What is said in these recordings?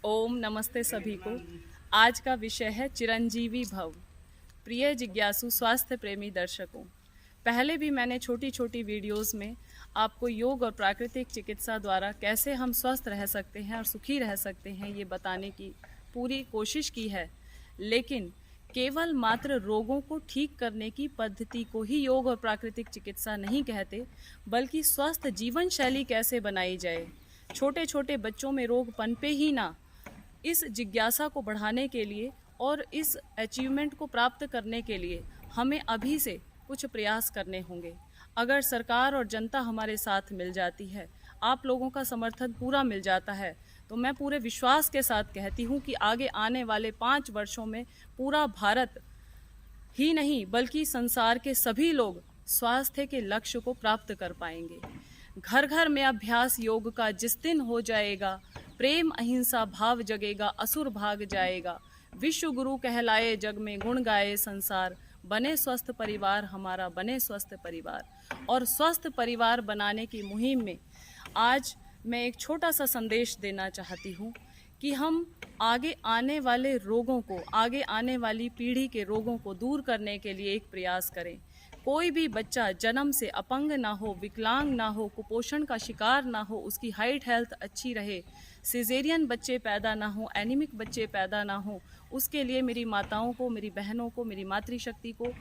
ओम नमस्ते सभी को। आज का विषय है चिरंजीवी भव। प्रिय जिज्ञासु स्वास्थ्य प्रेमी दर्शकों, पहले भी मैंने छोटी छोटी वीडियोस में आपको योग और प्राकृतिक चिकित्सा द्वारा कैसे हम स्वस्थ रह सकते हैं और सुखी रह सकते हैं ये बताने की पूरी कोशिश की है। लेकिन केवल मात्र रोगों को ठीक करने की पद्धति को ही योग और प्राकृतिक चिकित्सा नहीं कहते, बल्कि स्वस्थ जीवन शैली कैसे बनाई जाए, छोटे छोटे बच्चों में रोग पनपे ही ना, इस जिज्ञासा को बढ़ाने के लिए और इस अचीवमेंट को प्राप्त करने के लिए हमें अभी से कुछ प्रयास करने होंगे। अगर सरकार और जनता हमारे साथ मिल जाती है, आप लोगों का समर्थन पूरा मिल जाता है, तो मैं पूरे विश्वास के साथ कहती हूँ कि आगे आने वाले 5 वर्षों में पूरा भारत ही नहीं बल्कि संसार के सभी लोग स्वास्थ्य के लक्ष्य को प्राप्त कर पाएंगे। घर घर में अभ्यास योग का जिस दिन हो जाएगा, प्रेम अहिंसा भाव जगेगा, असुर भाग जाएगा। विश्व गुरु कहलाए जग में, गुण गाए संसार, बने स्वस्थ परिवार हमारा, बने स्वस्थ परिवार। और स्वस्थ परिवार बनाने की मुहिम में आज मैं एक छोटा सा संदेश देना चाहती हूँ कि हम आगे आने वाले रोगों को, आगे आने वाली पीढ़ी के रोगों को दूर करने के लिए एक प्रयास करें। कोई भी बच्चा जन्म से अपंग ना हो, विकलांग ना हो, कुपोषण का शिकार ना हो, उसकी हाइट हेल्थ अच्छी रहे, सिजेरियन बच्चे पैदा ना हो, एनीमिक बच्चे पैदा ना हो, उसके लिए मेरी माताओं को, मेरी बहनों को, मेरी मातृशक्ति को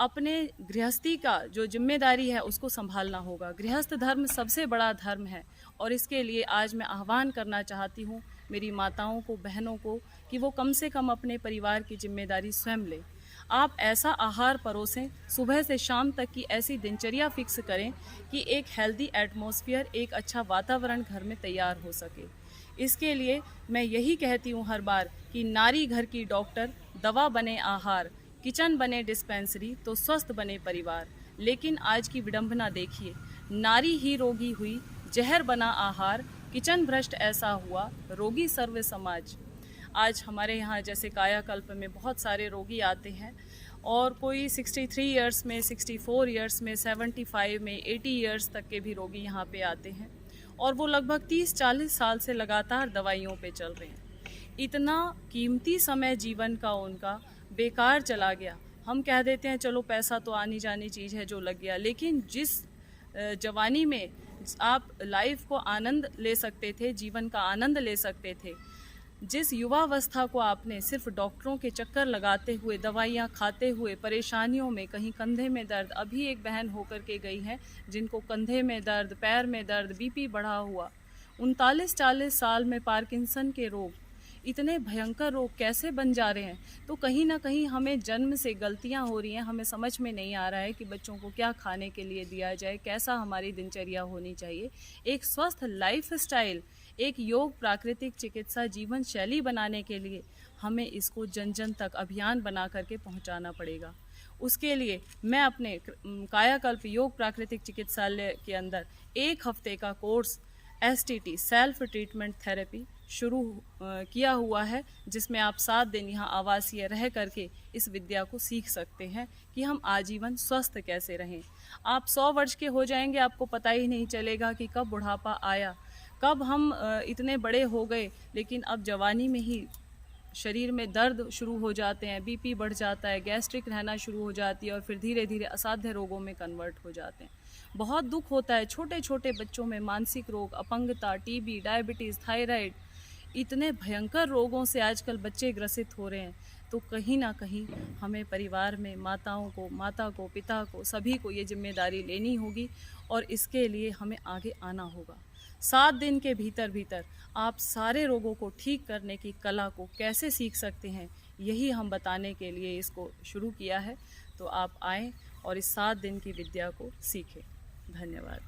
अपने गृहस्थी का जो जिम्मेदारी है उसको संभालना होगा। गृहस्थ धर्म सबसे बड़ा धर्म है और इसके लिए आज मैं आह्वान करना चाहती हूँ मेरी माताओं को, बहनों को, कि वो कम से कम अपने परिवार की जिम्मेदारी स्वयं लें। आप ऐसा आहार परोसें, सुबह से शाम तक की ऐसी दिनचर्या फिक्स करें कि एक हेल्दी एटमॉस्फेयर, एक अच्छा वातावरण घर में तैयार हो सके। इसके लिए मैं यही कहती हूँ हर बार कि नारी घर की डॉक्टर, दवा बने आहार, किचन बने डिस्पेंसरी, तो स्वस्थ बने परिवार। लेकिन आज की विडंबना देखिए, नारी ही रोगी हुई, जहर बना आहार, किचन भ्रष्ट ऐसा हुआ, रोगी सर्व समाज। आज हमारे यहाँ जैसे कायाकल्प में बहुत सारे रोगी आते हैं और कोई 63 इयर्स में, 64 इयर्स में, 75 में, 80 इयर्स तक के भी रोगी यहाँ पे आते हैं और वो लगभग 30-40 साल से लगातार दवाइयों पे चल रहे हैं। इतना कीमती समय जीवन का उनका बेकार चला गया। हम कह देते हैं चलो पैसा तो आनी जानी चीज़ है जो लग गया, लेकिन जिस जवानी में आप लाइफ को आनंद ले सकते थे, जीवन का आनंद ले सकते थे, जिस युवावस्था को आपने सिर्फ डॉक्टरों के चक्कर लगाते हुए, दवाइयाँ खाते हुए, परेशानियों में, कहीं कंधे में दर्द, अभी एक बहन होकर के गई हैं जिनको कंधे में दर्द, पैर में दर्द, बीपी बढ़ा हुआ, 39-40 साल में पार्किंसन के रोग, इतने भयंकर रोग कैसे बन जा रहे हैं। तो कहीं ना कहीं हमें जन्म से गलतियां हो रही हैं। हमें समझ में नहीं आ रहा है कि बच्चों को क्या खाने के लिए दिया जाए, कैसा हमारी दिनचर्या होनी चाहिए। एक स्वस्थ लाइफ स्टाइल, एक योग प्राकृतिक चिकित्सा जीवन शैली बनाने के लिए हमें इसको जन जन तक अभियान बना करके पहुंचाना पड़ेगा। उसके लिए मैं अपने कायाकल्प योग प्राकृतिक चिकित्सालय के अंदर 1 हफ्ते का course STT self treatment therapy शुरू किया हुआ है, जिसमें आप 7 दिन यहाँ आवासीय रह करके इस विद्या को सीख सकते हैं कि हम आजीवन स्वस्थ कैसे रहें। आप 100 वर्ष के हो जाएंगे, आपको पता ही नहीं चलेगा कि कब बुढ़ापा आया, कब हम इतने बड़े हो गए, लेकिन अब जवानी में ही शरीर में दर्द शुरू हो जाते हैं, बीपी बढ़ जाता है, गैस्ट्रिक रहना शुरू हो जाती है और फिर धीरे धीरे असाध्य रोगों में कन्वर्ट हो जाते हैं। बहुत दुख होता है छोटे छोटे बच्चों में मानसिक रोग, अपंगता, टीबी, डायबिटीज़, थायराइड, इतने भयंकर रोगों से आजकल बच्चे ग्रसित हो रहे हैं। तो कहीं ना कहीं हमें परिवार में माताओं को, माता को, पिता को, सभी को ये जिम्मेदारी लेनी होगी और इसके लिए हमें आगे आना होगा। 7 दिन के भीतर भीतर आप सारे रोगों को ठीक करने की कला को कैसे सीख सकते हैं, यही हम बताने के लिए इसको शुरू किया है। तो आप आएँ और इस 7 दिन की विद्या को सीखें। धन्यवाद।